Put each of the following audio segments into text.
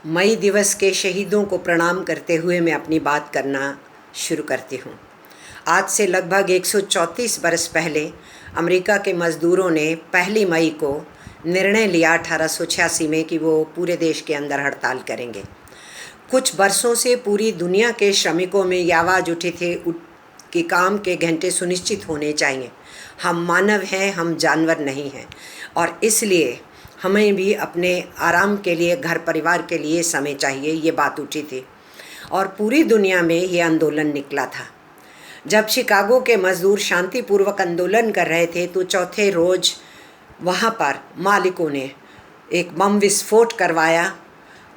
मई दिवस के शहीदों को प्रणाम करते हुए मैं अपनी बात करना शुरू करती हूँ। आज से लगभग 134 बरस पहले अमेरिका के मज़दूरों ने पहली मई को निर्णय लिया 1886 में कि वो पूरे देश के अंदर हड़ताल करेंगे। कुछ बरसों से पूरी दुनिया के श्रमिकों में ये आवाज़ उठी थी कि काम के घंटे सुनिश्चित होने चाहिए। हम मानव हैं, हम जानवर नहीं हैं, और इसलिए हमें भी अपने आराम के लिए, घर परिवार के लिए समय चाहिए, ये बात उठी थी। और पूरी दुनिया में ये आंदोलन निकला था। जब शिकागो के मज़दूर शांतिपूर्वक आंदोलन कर रहे थे तो चौथे रोज़ वहाँ पर मालिकों ने एक बम विस्फोट करवाया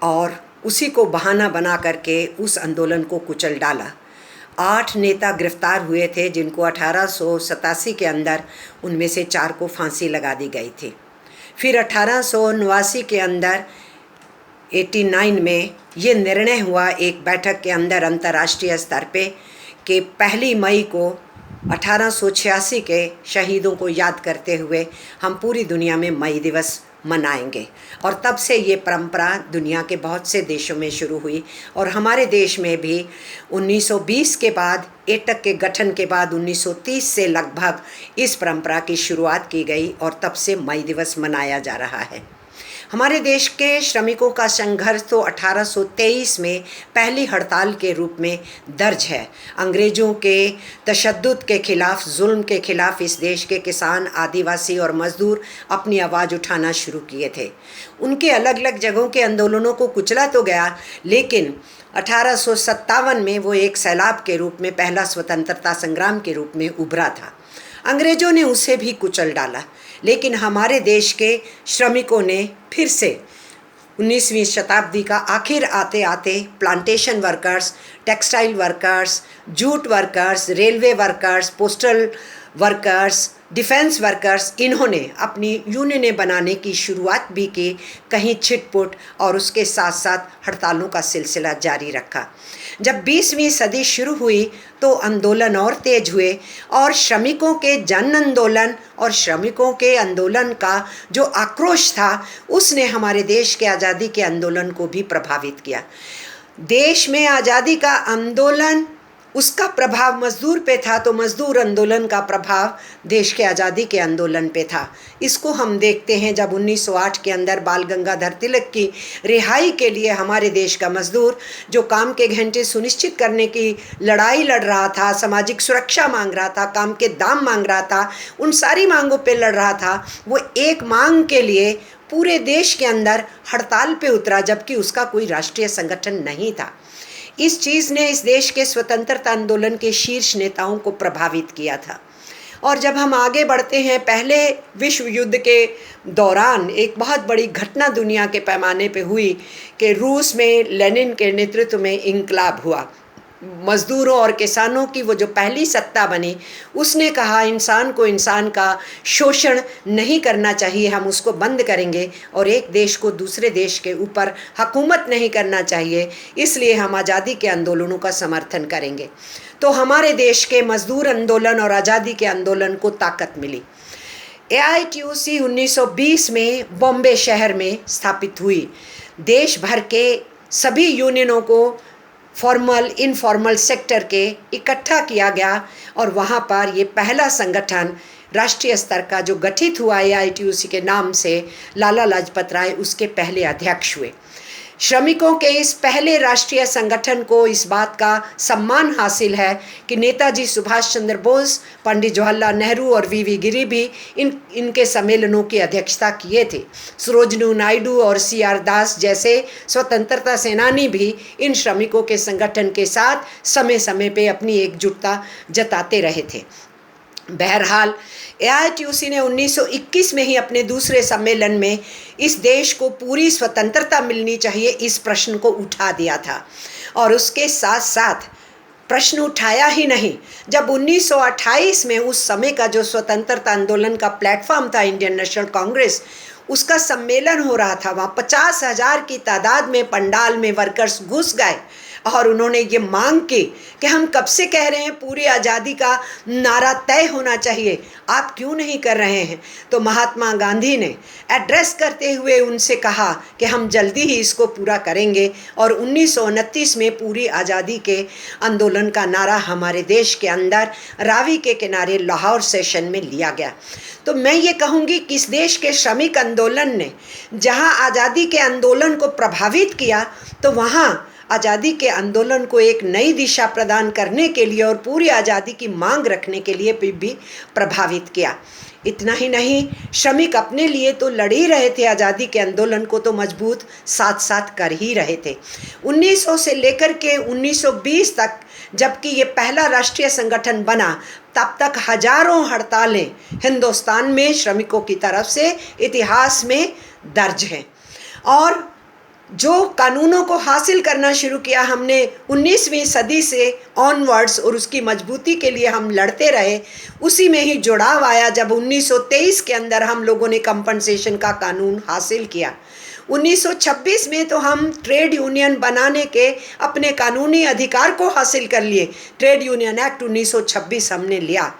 और उसी को बहाना बना करके उस आंदोलन को कुचल डाला। 8 नेता गिरफ्तार हुए थे, जिनको 1887 के अंदर उनमें से 4 को फांसी लगा दी गई थी। फिर 1889 के अंदर 89 में ये निर्णय हुआ एक बैठक के अंदर अंतर्राष्ट्रीय स्तर पे कि पहली मई को 1886 के शहीदों को याद करते हुए हम पूरी दुनिया में मई दिवस मनाएंगे। और तब से ये परंपरा दुनिया के बहुत से देशों में शुरू हुई और हमारे देश में भी 1920 के बाद, एटक के गठन के बाद 1930 से लगभग इस परंपरा की शुरुआत की गई और तब से मई दिवस मनाया जा रहा है। हमारे देश के श्रमिकों का संघर्ष तो 1823 में पहली हड़ताल के रूप में दर्ज है। अंग्रेज़ों के तशद्दुद के खिलाफ, जुल्म के खिलाफ इस देश के किसान, आदिवासी और मज़दूर अपनी आवाज़ उठाना शुरू किए थे। उनके अलग अलग जगहों के आंदोलनों को कुचला तो गया, लेकिन 1857 में वो एक सैलाब के रूप में, पहला स्वतंत्रता संग्राम के रूप में उभरा था। अंग्रेज़ों ने उसे भी कुचल डाला, लेकिन हमारे देश के श्रमिकों ने फिर से 19वीं शताब्दी का आखिर आते आते plantation workers, textile workers, jute workers, railway workers, postal workers, defence workers, इन्होंने अपनी यूनियनें बनाने की शुरुआत भी की, कहीं छिटपुट, और उसके साथ साथ हड़तालों का सिलसिला जारी रखा। जब 20वीं सदी शुरू हुई तो आंदोलन और तेज हुए और श्रमिकों के जन आंदोलन और श्रमिकों के आंदोलन का जो आक्रोश था उसने हमारे देश के आज़ादी के आंदोलन को भी प्रभावित किया। देश में आज़ादी का आंदोलन, उसका प्रभाव मज़दूर पे था तो मज़दूर आंदोलन का प्रभाव देश के आज़ादी के आंदोलन पे था। इसको हम देखते हैं जब 1908 के अंदर बाल गंगाधर तिलक की रिहाई के लिए हमारे देश का मज़दूर, जो काम के घंटे सुनिश्चित करने की लड़ाई लड़ रहा था, सामाजिक सुरक्षा मांग रहा था, काम के दाम मांग रहा था, उन सारी मांगों पे लड़ रहा था, वो एक मांग के लिए पूरे देश के अंदर हड़ताल पे उतरा, जबकि उसका कोई राष्ट्रीय संगठन नहीं था। इस चीज़ ने इस देश के स्वतंत्रता आंदोलन के शीर्ष नेताओं को प्रभावित किया था। और जब हम आगे बढ़ते हैं, पहले विश्व युद्ध के दौरान एक बहुत बड़ी घटना दुनिया के पैमाने पे हुई कि रूस में लेनिन के नेतृत्व में इंकलाब हुआ। मज़दूरों और किसानों की वो जो पहली सत्ता बनी, उसने कहा इंसान को इंसान का शोषण नहीं करना चाहिए, हम उसको बंद करेंगे, और एक देश को दूसरे देश के ऊपर हुकूमत नहीं करना चाहिए, इसलिए हम आज़ादी के आंदोलनों का समर्थन करेंगे। तो हमारे देश के मज़दूर आंदोलन और आज़ादी के आंदोलन को ताकत मिली। AITUC 1920 में बॉम्बे शहर में स्थापित हुई। देश भर के सभी यूनियनों को फॉर्मल, इनफॉर्मल सेक्टर के इकट्ठा किया गया और वहाँ पर ये पहला संगठन राष्ट्रीय स्तर का जो गठित हुआ AITUC के नाम से, लाला लाजपत राय उसके पहले अध्यक्ष हुए। श्रमिकों के इस पहले राष्ट्रीय संगठन को इस बात का सम्मान हासिल है कि नेताजी सुभाष चंद्र बोस, पंडित जवाहरलाल नेहरू और VV गिरी भी इनके सम्मेलनों की अध्यक्षता किए थे। सरोजिनी नायडू और CR दास जैसे स्वतंत्रता सेनानी भी इन श्रमिकों के संगठन के साथ समय समय पे अपनी एकजुटता जताते रहे थे। बहरहाल AITUC ने 1921 में ही अपने दूसरे सम्मेलन में इस देश को पूरी स्वतंत्रता मिलनी चाहिए, इस प्रश्न को उठा दिया था। और उसके साथ साथ प्रश्न उठाया ही नहीं, जब 1928 में उस समय का जो स्वतंत्रता आंदोलन का प्लेटफॉर्म था, इंडियन नेशनल कांग्रेस, उसका सम्मेलन हो रहा था, वहाँ 50,000 की तादाद में पंडाल में वर्कर्स घुस गए और उन्होंने ये मांग की कि हम कब से कह रहे हैं पूरी आज़ादी का नारा तय होना चाहिए, आप क्यों नहीं कर रहे हैं। तो महात्मा गांधी ने एड्रेस करते हुए उनसे कहा कि हम जल्दी ही इसको पूरा करेंगे, और 1929 में पूरी आज़ादी के आंदोलन का नारा हमारे देश के अंदर रावी के किनारे लाहौर सेशन में लिया गया। तो मैं ये कहूँगी कि इस देश के श्रमिक आंदोलन ने जहाँ आज़ादी के आंदोलन को प्रभावित किया, तो वहाँ आज़ादी के आंदोलन को एक नई दिशा प्रदान करने के लिए और पूरी आज़ादी की मांग रखने के लिए भी प्रभावित किया। इतना ही नहीं, श्रमिक अपने लिए तो लड़ ही रहे थे, आज़ादी के आंदोलन को तो मजबूत साथ साथ कर ही रहे थे। 1900 से लेकर के 1920 तक जबकि ये पहला राष्ट्रीय संगठन बना, तब तक हजारों हड़तालें हिंदुस्तान में श्रमिकों की तरफ से इतिहास में दर्ज हैं। और जो कानूनों को हासिल करना शुरू किया हमने 19वीं सदी से ऑनवर्ड्स, और उसकी मजबूती के लिए हम लड़ते रहे, उसी में ही जुड़ाव आया जब 1923 के अंदर हम लोगों ने कंपनसेशन का कानून हासिल किया। 1926 में तो हम ट्रेड यूनियन बनाने के अपने कानूनी अधिकार को हासिल कर लिए, ट्रेड यूनियन एक्ट 1926 हमने लिया।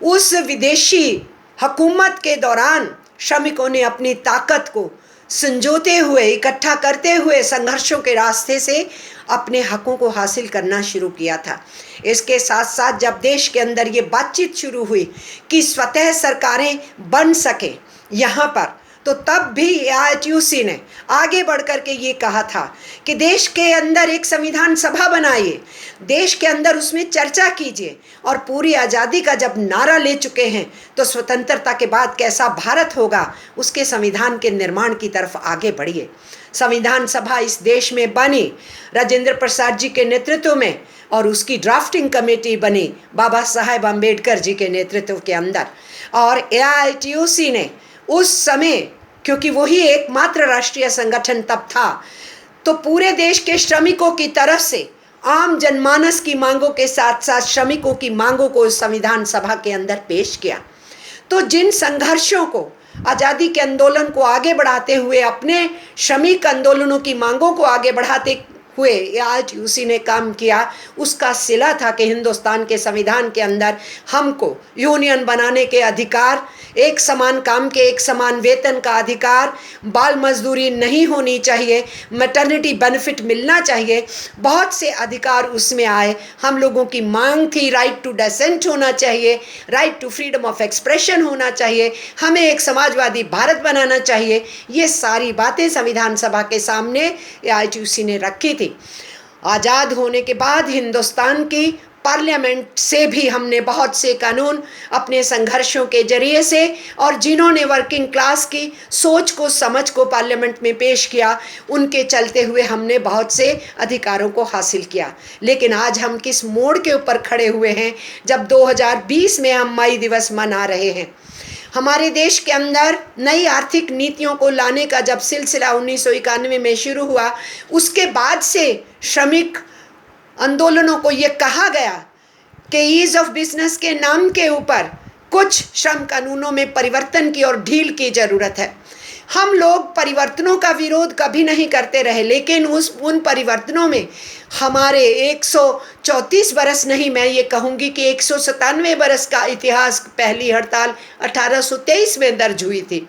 उस विदेशी हुकूमत के दौरान श्रमिकों ने अपनी ताकत को संजोते हुए, इकट्ठा करते हुए संघर्षों के रास्ते से अपने हकों को हासिल करना शुरू किया था। इसके साथ साथ जब देश के अंदर ये बातचीत शुरू हुई कि स्वतः सरकारें बन सके यहाँ पर, तो तब भी AITUC ने आगे बढ़ कर के ये कहा था कि देश के अंदर एक संविधान सभा बनाइए, देश के अंदर उसमें चर्चा कीजिए, और पूरी आज़ादी का जब नारा ले चुके हैं तो स्वतंत्रता के बाद कैसा भारत होगा, उसके संविधान के निर्माण की तरफ आगे बढ़िए। संविधान सभा इस देश में बनी राजेंद्र प्रसाद जी के नेतृत्व में, और उसकी ड्राफ्टिंग कमेटी बनी बाबा साहेब अम्बेडकर जी के नेतृत्व के अंदर। और AITUC ने उस समय, क्योंकि वही एकमात्र राष्ट्रीय संगठन तब था, तो पूरे देश के श्रमिकों की तरफ से आम जनमानस की मांगों के साथ साथ श्रमिकों की मांगों को संविधान सभा के अंदर पेश किया। तो जिन संघर्षों को, आज़ादी के आंदोलन को आगे बढ़ाते हुए, अपने श्रमिक आंदोलनों की मांगों को आगे बढ़ाते हुए AITUC ने काम किया, उसका सिला था कि हिंदुस्तान के संविधान के अंदर हमको यूनियन बनाने के अधिकार, एक समान काम के एक समान वेतन का अधिकार, बाल मजदूरी नहीं होनी चाहिए, मैटरनिटी बेनिफिट मिलना चाहिए, बहुत से अधिकार उसमें आए। हम लोगों की मांग थी राइट टू डिसेंट होना चाहिए, right to freedom of expression होना चाहिए, हमें एक समाजवादी भारत बनाना चाहिए। ये सारी बातें संविधान सभा के सामने AITUC ने रखी थी। आज़ाद होने के बाद हिंदुस्तान की पार्लियामेंट से भी हमने बहुत से कानून अपने संघर्षों के जरिए से, और जिन्होंने वर्किंग क्लास की सोच को, समझ को पार्लियामेंट में पेश किया, उनके चलते हुए हमने बहुत से अधिकारों को हासिल किया। लेकिन आज हम किस मोड़ के ऊपर खड़े हुए हैं जब 2020 में हम मई दिवस मना रहे हैं। हमारे देश के अंदर नई आर्थिक नीतियों को लाने का जब सिलसिला 1991 में शुरू हुआ, उसके बाद से श्रमिक आंदोलनों को ये कहा गया कि ईज ऑफ बिजनेस के नाम के ऊपर कुछ श्रम कानूनों में परिवर्तन की और ढील की ज़रूरत है। हम लोग परिवर्तनों का विरोध कभी नहीं करते रहे, लेकिन उन परिवर्तनों में हमारे 134 बरस नहीं, मैं ये कहूँगी कि 197 बरस का इतिहास, पहली हड़ताल 1823 में दर्ज हुई थी।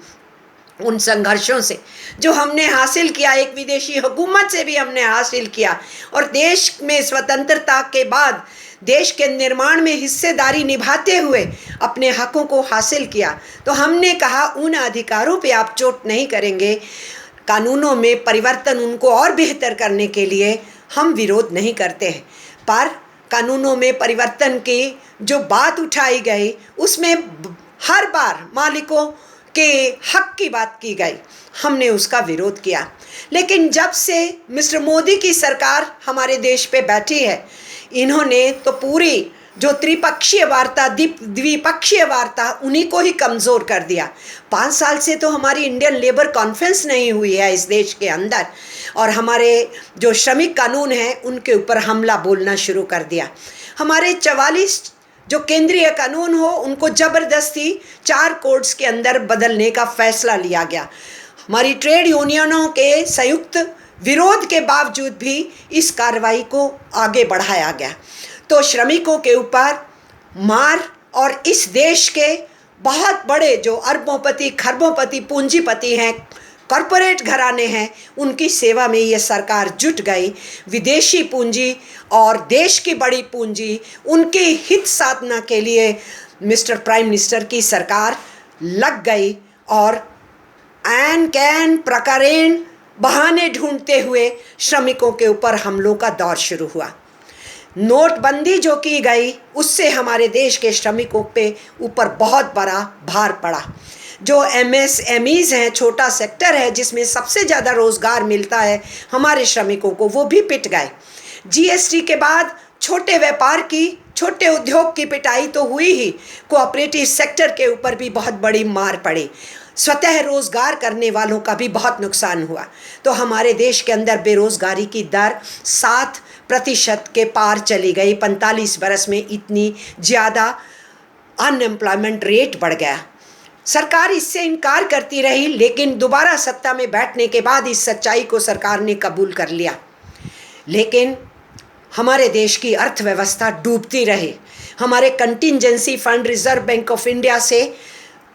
उन संघर्षों से जो हमने हासिल किया, एक विदेशी हुकूमत से भी हमने हासिल किया, और देश में स्वतंत्रता के बाद देश के निर्माण में हिस्सेदारी निभाते हुए अपने हकों को हासिल किया। तो हमने कहा उन अधिकारों पे आप चोट नहीं करेंगे, कानूनों में परिवर्तन उनको और बेहतर करने के लिए हम विरोध नहीं करते हैं। पर कानूनों में परिवर्तन की जो बात उठाई गई, उसमें हर बार मालिकों के हक की बात की गई, हमने उसका विरोध किया। लेकिन जब से मिस्टर मोदी की सरकार हमारे देश पे बैठी है, इन्होंने तो पूरी जो त्रिपक्षीय वार्ता, द्विपक्षीय वार्ता, उन्हीं को ही कमज़ोर कर दिया। 5 साल से तो हमारी इंडियन लेबर कॉन्फ्रेंस नहीं हुई है इस देश के अंदर, और हमारे जो श्रमिक कानून हैं उनके ऊपर हमला बोलना शुरू कर दिया। हमारे 44 जो केंद्रीय कानून हो, उनको ज़बरदस्ती 4 कोर्ट्स के अंदर बदलने का फैसला लिया गया। हमारी ट्रेड यूनियनों के संयुक्त विरोध के बावजूद भी इस कार्रवाई को आगे बढ़ाया गया। तो श्रमिकों के ऊपर मार और इस देश के बहुत बड़े जो अरबोंपति खरबोंपति पूंजीपति हैं, कॉरपोरेट घराने हैं, उनकी सेवा में ये सरकार जुट गई। विदेशी पूंजी और देश की बड़ी पूंजी, उनके हित साधना के लिए मिस्टर प्राइम मिनिस्टर की सरकार लग गई और ऐन कैन प्रकारेण बहाने ढूंढते हुए श्रमिकों के ऊपर हमलों का दौर शुरू हुआ। नोटबंदी जो की गई उससे हमारे देश के श्रमिकों पे ऊपर बहुत बड़ा भार पड़ा। जो MSMEs हैं, छोटा सेक्टर है जिसमें सबसे ज़्यादा रोज़गार मिलता है हमारे श्रमिकों को, वो भी पिट गए। GST के बाद छोटे व्यापार की, छोटे उद्योग की पिटाई तो हुई ही, कोऑपरेटिव सेक्टर के ऊपर भी बहुत बड़ी मार पड़ी। स्वतः रोज़गार करने वालों का भी बहुत नुकसान हुआ। तो हमारे देश के अंदर बेरोज़गारी की दर 7% के पार चली गई। 45 बरस में इतनी ज़्यादा अनएम्प्लॉयमेंट रेट बढ़ गया। सरकार इससे इनकार करती रही, लेकिन दोबारा सत्ता में बैठने के बाद इस सच्चाई को सरकार ने कबूल कर लिया। लेकिन हमारे देश की अर्थव्यवस्था डूबती रही। हमारे contingency fund reserve bank of India से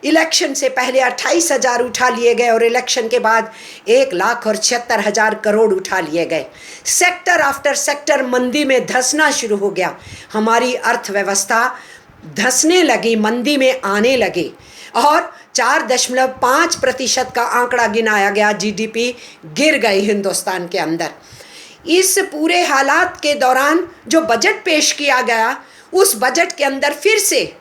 इलेक्शन से पहले 28,000 उठा लिए गए और इलेक्शन के बाद 1,76,000 करोड़ उठा लिए गए। सेक्टर आफ्टर सेक्टर मंदी में धंसना शुरू हो गया। हमारी अर्थव्यवस्था धंसने लगी, मंदी में आने लगी और 4.5% का आंकड़ा गिनाया गया। GDP गिर गई हिंदुस्तान के अंदर। इस पूरे हालात के दौरान जो बजट पेश किया गया, उस बजट के अंदर फिर से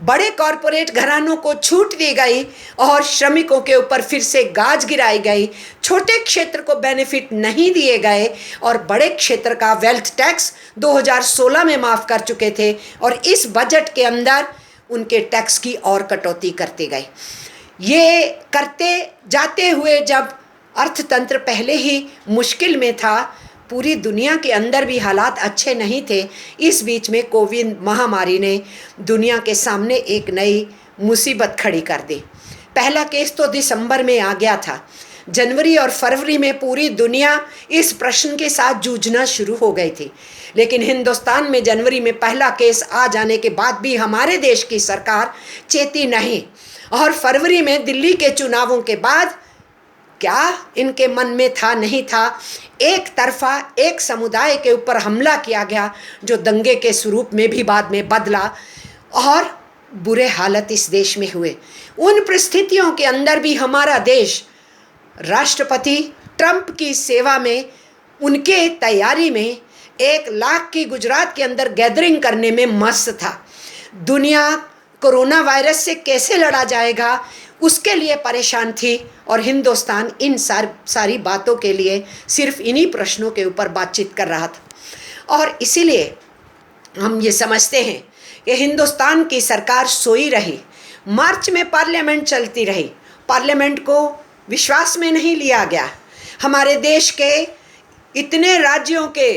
बड़े कॉरपोरेट घरानों को छूट दी गई और श्रमिकों के ऊपर फिर से गाज गिराई गई। छोटे क्षेत्र को बेनिफिट नहीं दिए गए और बड़े क्षेत्र का वेल्थ टैक्स 2016 में माफ़ कर चुके थे और इस बजट के अंदर उनके टैक्स की और कटौती करते गए। ये करते जाते हुए जब अर्थतंत्र पहले ही मुश्किल में था, पूरी दुनिया के अंदर भी हालात अच्छे नहीं थे, इस बीच में कोविड महामारी ने दुनिया के सामने एक नई मुसीबत खड़ी कर दी। पहला केस तो दिसंबर में आ गया था। जनवरी और फरवरी में पूरी दुनिया इस प्रश्न के साथ जूझना शुरू हो गई थी, लेकिन हिंदुस्तान में जनवरी में पहला केस आ जाने के बाद भी हमारे देश की सरकार चेती नहीं। और फरवरी में दिल्ली के चुनावों के बाद क्या इनके मन में था, नहीं था, एक तरफा एक समुदाय के ऊपर हमला किया गया जो दंगे के स्वरूप में भी बाद में बदला और बुरे हालत इस देश में हुए। उन परिस्थितियों के अंदर भी हमारा देश राष्ट्रपति ट्रंप की सेवा में, उनके तैयारी में 1 लाख की गुजरात के अंदर गैदरिंग करने में मस्त था। दुनिया कोरोना वायरस से कैसे लड़ा जाएगा उसके लिए परेशान थी और हिंदुस्तान इन सारी बातों के लिए सिर्फ इन्हीं प्रश्नों के ऊपर बातचीत कर रहा था। और इसीलिए हम ये समझते हैं कि हिंदुस्तान की सरकार सोई रही। मार्च में पार्लियामेंट चलती रही, पार्लियामेंट को विश्वास में नहीं लिया गया। हमारे देश के इतने राज्यों के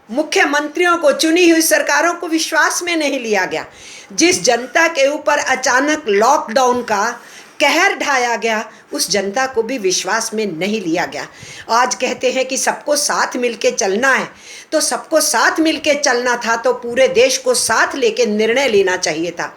मुख्यमंत्रियों को, चुनी हुई सरकारों को विश्वास में नहीं लिया गया। जिस जनता के ऊपर अचानक लॉकडाउन का कहर ढाया गया, उस जनता को भी विश्वास में नहीं लिया गया। आज कहते हैं कि सबको साथ मिलके चलना है, तो सबको साथ मिलके चलना था तो पूरे देश को साथ लेके निर्णय लेना चाहिए था।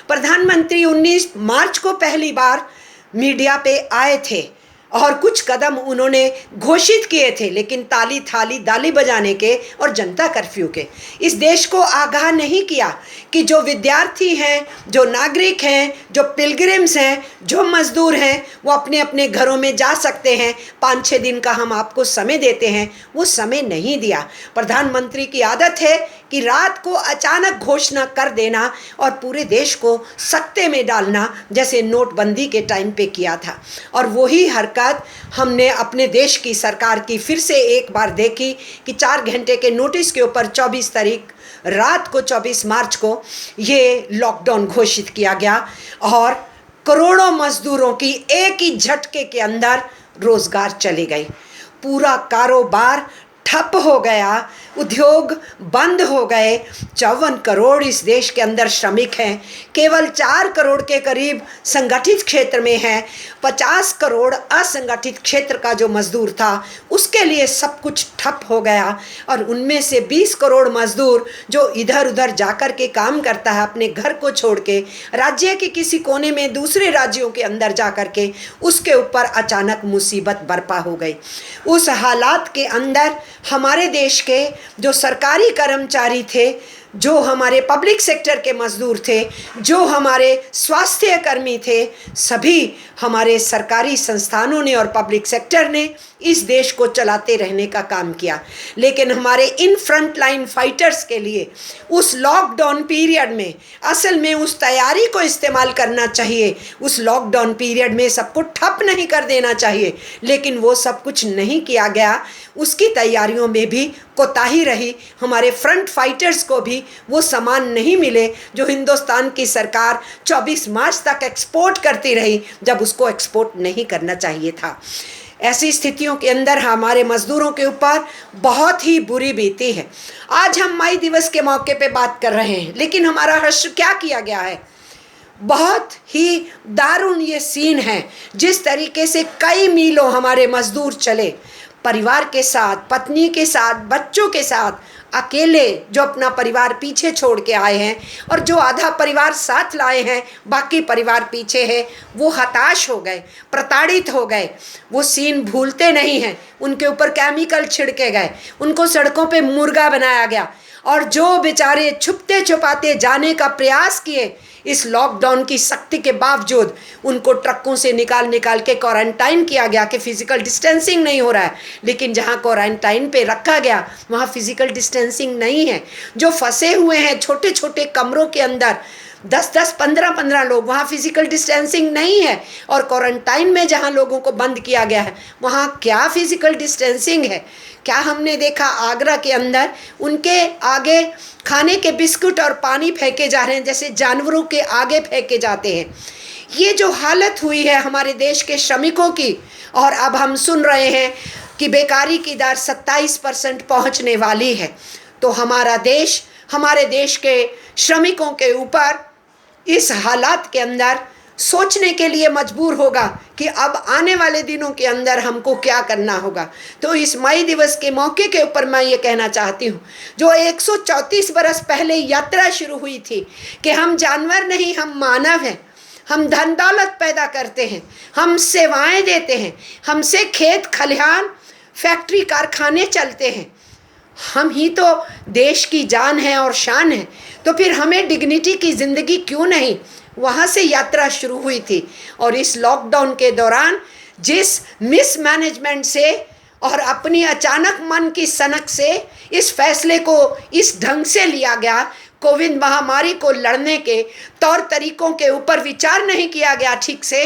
प्रधानमंत्री 19 मार्च को पहली बार मीडिया पे आए थे और कुछ कदम उन्होंने घोषित किए थे, लेकिन ताली थाली दाली बजाने के और जनता कर्फ्यू के इस देश को आगाह नहीं किया कि जो विद्यार्थी हैं, जो नागरिक हैं, जो पिलग्रिम्स हैं, जो मजदूर हैं, वो अपने अपने घरों में जा सकते हैं। 5-6 दिन का हम आपको समय देते हैं, वो समय नहीं दिया। प्रधानमंत्री की आदत है कि रात को अचानक घोषणा कर देना और पूरे देश को सत्ते में डालना, जैसे नोटबंदी के टाइम पे किया था। और वही हरकत हमने अपने देश की सरकार की फिर से एक बार देखी कि 4 घंटे के नोटिस के ऊपर 24 तारीख रात को, 24 मार्च को ये लॉकडाउन घोषित किया गया और करोड़ों मजदूरों की एक ही झटके के अंदर रोजगार चली गई। पूरा कारोबार ठप हो गया, उद्योग बंद हो गए। 54 करोड़ इस देश के अंदर श्रमिक हैं, केवल 4 करोड़ के करीब संगठित क्षेत्र में हैं। 50 करोड़ असंगठित क्षेत्र का जो मजदूर था उसके लिए सब कुछ ठप हो गया। और उनमें से 20 करोड़ मजदूर जो इधर उधर जाकर के काम करता है, अपने घर को छोड़ के राज्य के किसी कोने में दूसरे राज्यों के अंदर जाकर के, उसके ऊपर अचानक मुसीबत बरपा हो गई। उस हालात के अंदर हमारे देश के जो सरकारी कर्मचारी थे, जो हमारे पब्लिक सेक्टर के मजदूर थे, जो हमारे स्वास्थ्य कर्मी थे, सभी हमारे सरकारी संस्थानों ने और पब्लिक सेक्टर ने इस देश को चलाते रहने का काम किया। लेकिन हमारे इन फ्रंट लाइन फाइटर्स के लिए उस लॉकडाउन पीरियड में असल में उस तैयारी को इस्तेमाल करना चाहिए। उस लॉकडाउन पीरियड में सबको ठप नहीं कर देना चाहिए, लेकिन वो सब कुछ नहीं किया गया। उसकी तैयारियों में भी कोताही रही। हमारे फ्रंट फाइटर्स को भी वो सामान नहीं मिले जो हिंदुस्तान की सरकार 24 मार्च तक एक्सपोर्ट करती रही, जब उसको एक्सपोर्ट नहीं करना चाहिए था। ऐसी स्थितियों के अंदर हमारे मजदूरों के ऊपर बहुत ही बुरी बीती है। आज हम मई दिवस के मौके पे बात कर रहे हैं, लेकिन हमारा हश्र क्या किया गया है? बहुत ही दारुण ये सीन है। जिस तरीके से कई मीलों हमारे मजदूर चले, परिवार के साथ, पत्नी के साथ, बच्चों के साथ, अकेले जो अपना परिवार पीछे छोड़ के आए हैं, और जो आधा परिवार साथ लाए हैं, बाकी परिवार पीछे है, वो हताश हो गए, प्रताड़ित हो गए। वो सीन भूलते नहीं हैं। उनके ऊपर केमिकल छिड़के गए, उनको सड़कों पे मुर्गा बनाया गया, और जो बेचारे छुपते छुपाते जाने का प्रयास किए, इस लॉकडाउन की सख्ती के बावजूद उनको ट्रकों से निकाल के क्वारंटाइन किया गया कि फिजिकल डिस्टेंसिंग नहीं हो रहा है। लेकिन जहां क्वारंटाइन पे रखा गया वहां फिजिकल डिस्टेंसिंग नहीं है। जो फंसे हुए हैं छोटे छोटे कमरों के अंदर, 10-10, 15-15 लोग, वहाँ फिजिकल डिस्टेंसिंग नहीं है। और क्वारंटाइन में जहाँ लोगों को बंद किया गया है वहाँ क्या फिजिकल डिस्टेंसिंग है? क्या हमने देखा आगरा के अंदर उनके आगे खाने के बिस्कुट और पानी फेंके जा रहे हैं, जैसे जानवरों के आगे फेंके जाते हैं। ये जो हालत हुई है हमारे देश के श्रमिकों की, और अब हम सुन रहे हैं कि बेकारी की दर 27% पहुँचने वाली है, तो हमारा देश, हमारे देश के श्रमिकों के ऊपर इस हालात के अंदर सोचने के लिए मजबूर होगा कि अब आने वाले दिनों के अंदर हमको क्या करना होगा। तो इस मई दिवस के मौके के ऊपर मैं ये कहना चाहती हूँ, जो 134 बरस पहले यात्रा शुरू हुई थी कि हम जानवर नहीं, हम मानव हैं, हम धन दौलत पैदा करते हैं, हम सेवाएं देते हैं, हमसे खेत खलिहान फैक्ट्री कारखाने चलते हैं, हम ही तो देश की जान है और शान है। तो फिर हमें डिग्निटी की ज़िंदगी क्यों नहीं? वहाँ से यात्रा शुरू हुई थी। और इस लॉकडाउन के दौरान जिस मिसमैनेजमेंट से और अपनी अचानक मन की सनक से इस फैसले को इस ढंग से लिया गया, कोविड महामारी को लड़ने के तौर तरीकों के ऊपर विचार नहीं किया गया ठीक से,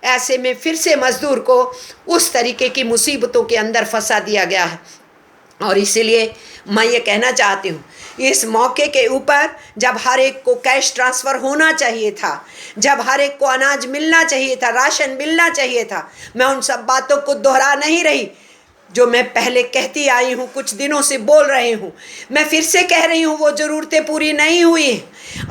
ऐसे में फिर से मजदूर को उस तरीके की मुसीबतों के अंदर फंसा दिया गया है। और इसीलिए मैं ये कहना चाहती हूँ, इस मौके के ऊपर जब हर एक को कैश ट्रांसफ़र होना चाहिए था, जब हर एक को अनाज मिलना चाहिए था, राशन मिलना चाहिए था, मैं उन सब बातों को दोहरा नहीं रही जो मैं पहले कहती आई हूँ, कुछ दिनों से बोल रही हूँ। मैं फिर से कह रही हूँ, वो ज़रूरतें पूरी नहीं हुई।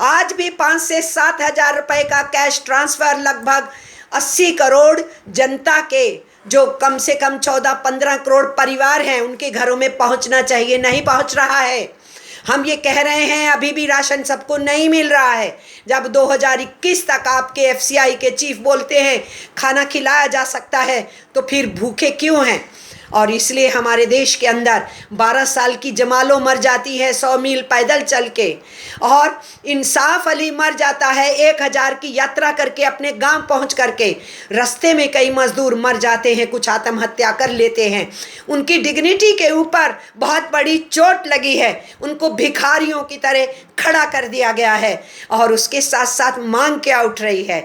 आज भी 5 से 7 हज़ार रुपये का कैश ट्रांसफ़र लगभग 80 करोड़ जनता के, जो कम से कम 14-15 करोड़ परिवार हैं, उनके घरों में पहुंचना चाहिए, नहीं पहुंच रहा है। हम ये कह रहे हैं अभी भी राशन सबको नहीं मिल रहा है। जब 2021 तक आपके एफसीआई के चीफ बोलते हैं खाना खिलाया जा सकता है, तो फिर भूखे क्यों हैं? और इसलिए हमारे देश के अंदर 12 साल की जमालो मर जाती है 100 मील पैदल चल के, और इंसाफ अली मर जाता है 1000 की यात्रा करके अपने गांव पहुंच करके। रास्ते में कई मजदूर मर जाते हैं, कुछ आत्महत्या कर लेते हैं। उनकी डिग्निटी के ऊपर बहुत बड़ी चोट लगी है, उनको भिखारियों की तरह खड़ा कर दिया गया है। और उसके साथ साथ मांग क्या उठ रही है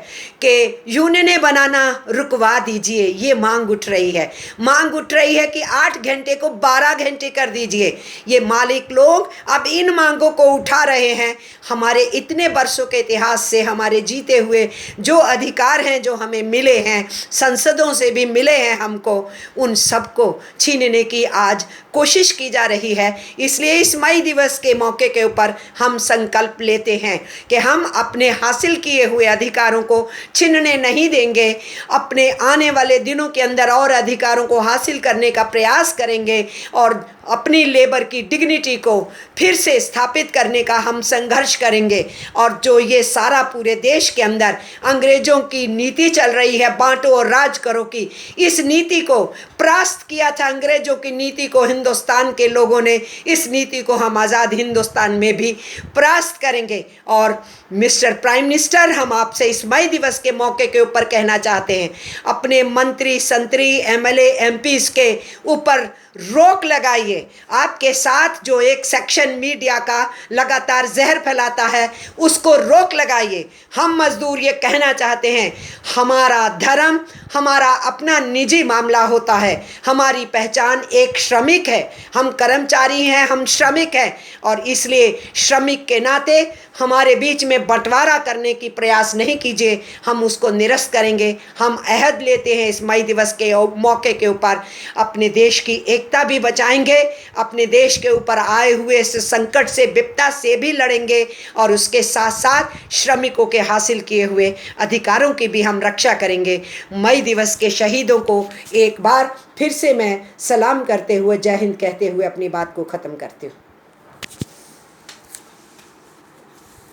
कि यूनियनें बनाना रुकवा दीजिए, ये मांग उठ रही है। मांग उठ रही रही है कि 8 घंटे को 12 घंटे कर दीजिए। ये मालिक लोग अब इन मांगों को उठा रहे हैं। हमारे इतने वर्षों के इतिहास से हमारे जीते हुए जो अधिकार हैं जो हमें मिले हैं, संसदों से भी मिले हैं हमको, उन सबको छीनने की आज कोशिश की जा रही है। इसलिए इस मई दिवस के मौके के ऊपर हम संकल्प लेते हैं कि हम अपने हासिल किए हुए अधिकारों को छीनने नहीं देंगे। अपने आने वाले दिनों के अंदर और अधिकारों को हासिल करने का प्रयास करेंगे और अपनी लेबर की डिग्निटी को फिर से स्थापित करने का हम संघर्ष करेंगे। और जो ये सारा पूरे देश के अंदर अंग्रेज़ों की नीति चल रही है, बांटो और राज करो की, इस नीति को परास्त किया था अंग्रेज़ों की नीति को हिंदुस्तान के लोगों ने। इस नीति को हम आज़ाद हिंदुस्तान में भी परास्त करेंगे। और मिस्टर प्राइम मिनिस्टर, हम आपसे इस मई दिवस के मौके के ऊपर कहना चाहते हैं, अपने मंत्री संतरी एमएलए एमपीज़ के ऊपर रोक लगाइए। आपके साथ जो एक सेक्शन मीडिया का लगातार जहर फैलाता है, उसको रोक लगाइए। हम मजदूर ये कहना चाहते हैं, हमारा धर्म हमारा अपना निजी मामला होता है। हमारी पहचान एक श्रमिक है। हम कर्मचारी हैं, हम श्रमिक हैं, और इसलिए श्रमिक के नाते हमारे बीच में बंटवारा करने की प्रयास नहीं कीजिए। हम उसको निरस्त करेंगे। हम अहद लेते हैं इस मई दिवस के मौके के ऊपर अपने देश की एकता भी बचाएंगे, अपने देश के ऊपर आए हुए इस संकट से, विपदा से भी लड़ेंगे, और उसके साथ साथ श्रमिकों के हासिल किए हुए अधिकारों की भी हम रक्षा करेंगे। मई दिवस के शहीदों को एक बार फिर से मैं सलाम करते हुए, जय हिंद कहते हुए अपनी बात को ख़त्म करती हूँ।